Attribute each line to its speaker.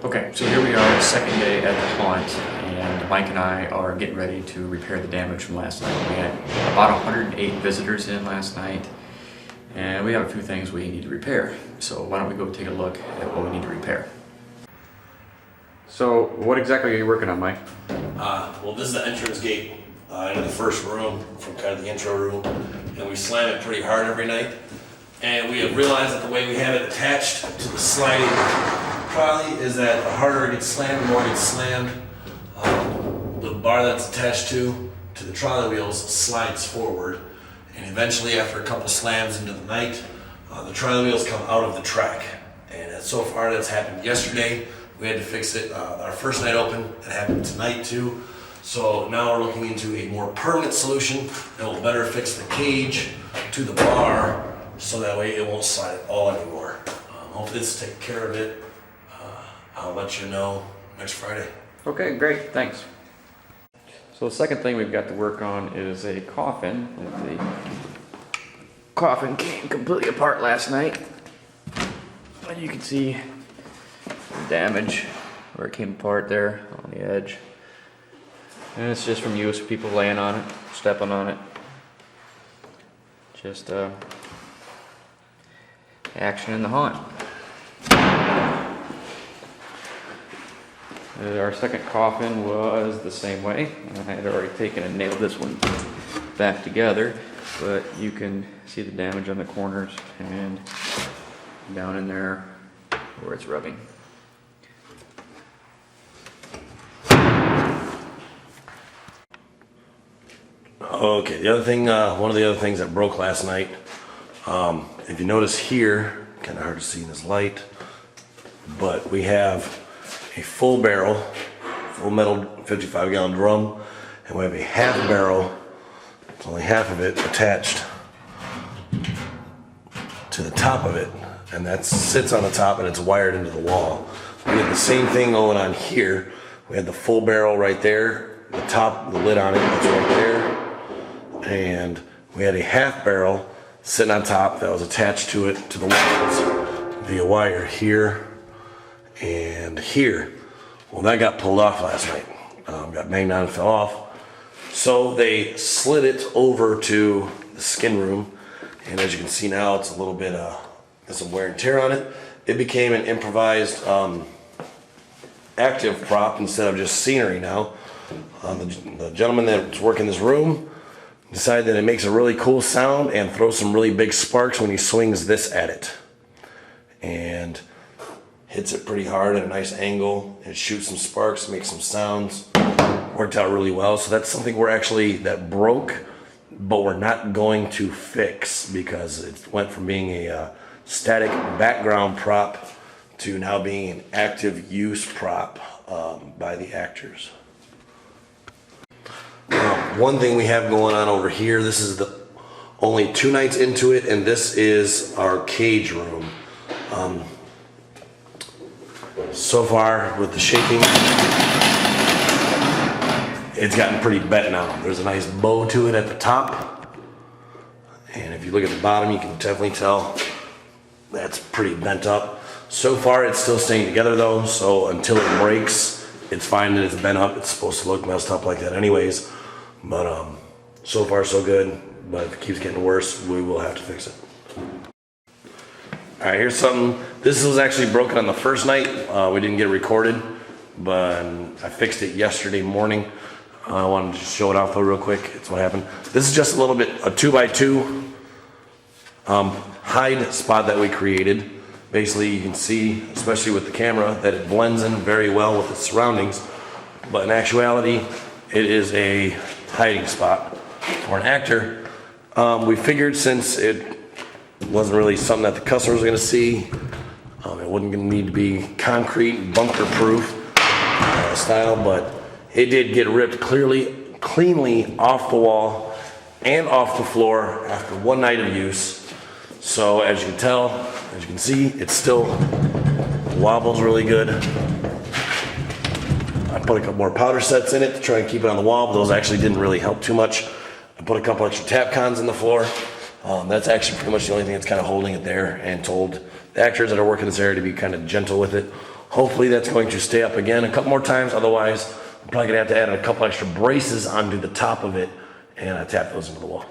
Speaker 1: Okay, so here we are, the second day at the haunt, and Mike and I are getting ready to repair the damage from last night. We had about 108 visitors in last night, and we have a few things we need to repair. So why don't we go take a look at what we need to repair. So what exactly are you working on, Mike?
Speaker 2: Well, this is the entrance gate into the first room from kind of the intro room, and we slam it pretty hard every night. And we have realized that the way we have it attached to the sliding trolley is that the harder it gets slammed, the more it gets slammed. The bar that's attached to the trolley wheels slides forward, and eventually after a couple slams into the night, the trolley wheels come out of the track. And so far that's happened yesterday. We had to fix it our first night open. It happened tonight too. So now we're looking into a more permanent solution that will better fix the cage to the bar, so that way it won't slide at all anymore. Hopefully this will take care of it. I'll let you know next Friday.
Speaker 1: Okay, great, thanks. So the second thing we've got to work on is a coffin. The coffin came completely apart last night. And you can see the damage where it came apart there on the edge. And it's just from use, people laying on it, stepping on it. Just action in the haunt. Our second coffin was the same way. I had already taken and nailed this one back together, but you can see the damage on the corners and down in there where it's rubbing.
Speaker 2: Okay, the other thing, one of the other things that broke last night, if you notice here, kind of hard to see in this light, but we have a full barrel, full metal 55-gallon drum, and we have a half barrel, it's only half of it, attached to the top of it, and that sits on the top and it's wired into the wall. We had the same thing going on here. We had the full barrel right there, the top, the lid on it, that's right there, and we had a half barrel sitting on top that was attached to it, to the walls, via wire here and here. Well, that got pulled off last night. Got banged on and fell off. So they slid it over to the skin room, and as you can see now, it's a little bit, got some wear and tear on it. It became an improvised active prop instead of just scenery now. The gentleman that's working this room decided that it makes a really cool sound and throws some really big sparks when he swings this at it. And hits it pretty hard at a nice angle. It shoots some sparks, makes some sounds. Worked out really well. So that's something that broke, but we're not going to fix because it went from being a static background prop to now being an active use prop by the actors. One thing we have going on over here, this is the only 2 nights into it, and this is our cage room. So far with the shaking, it's gotten pretty bent now. There's a nice bow to it at the top, and if you look at the bottom, you can definitely tell that's pretty bent up. So far it's still staying together though, so until it breaks, it's fine that it's bent up. It's supposed to look messed up like that anyways, but so far so good. But if it keeps getting worse, we will have to fix it. All right, here's something. This was actually broken on the first night. We didn't get it recorded, but I fixed it yesterday morning. I wanted to show it off though real quick. It's what happened. This is just a little bit, a 2x2 hide spot that we created. Basically, you can see, especially with the camera, that it blends in very well with the surroundings. But in actuality, it is a hiding spot for an actor. We figured since it wasn't really something that the customer was going to see, it wasn't going to need to be concrete, bunker-proof style, but it did get ripped cleanly off the wall and off the floor after 1 night of use. So as you can tell, as you can see, it still wobbles really good. I put a couple more powder sets in it to try and keep it on the wall, but those actually didn't really help too much. I put a couple extra tap cons in the floor, That's actually pretty much the only thing that's kind of holding it there, and told the actors that are working this area to be kind of gentle with it. Hopefully that's going to stay up again a couple more times, otherwise I'm probably gonna have to add a couple extra braces onto the top of it and tap those into the wall.